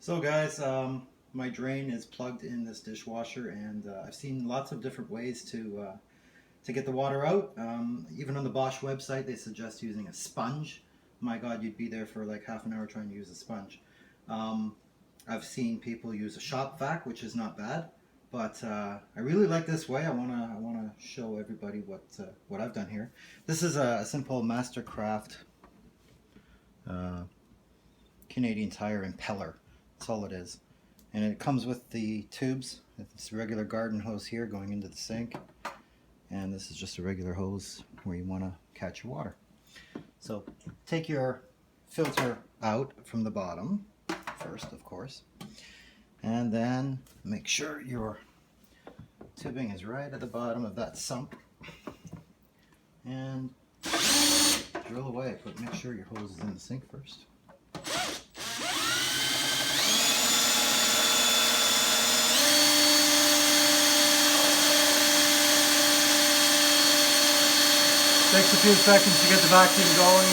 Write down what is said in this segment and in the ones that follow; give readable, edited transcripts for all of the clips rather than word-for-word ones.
So guys, my drain is plugged in this dishwasher, and I've seen lots of different ways to get the water out. Even on the Bosch website, they suggest using a sponge. My God, you'd be there for like half an hour trying to use a sponge. I've seen people use a shop vac, which is not bad, but I really like this way. I wanna show everybody what I've done here. This is a simple Mastercraft Canadian Tire impeller. That's all it is. And it comes with the tubes. It's a regular garden hose here going into the sink. And this is just a regular hose where you want to catch your water. So take your filter out from the bottom first, of course. And then make sure your tubing is right at the bottom of that sump. And drill away, but make sure your hose is in the sink first. Takes a few seconds to get the vacuum going.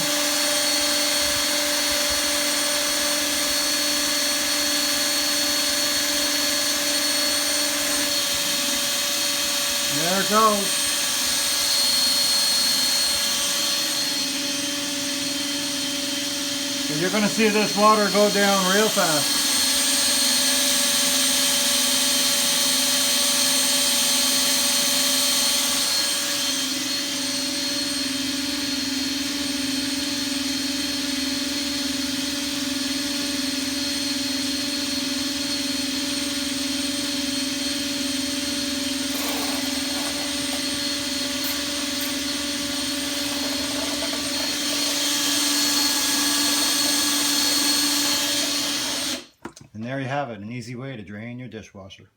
There it goes. So you're going to see this water go down real fast. And there you have it, an easy way to drain your dishwasher.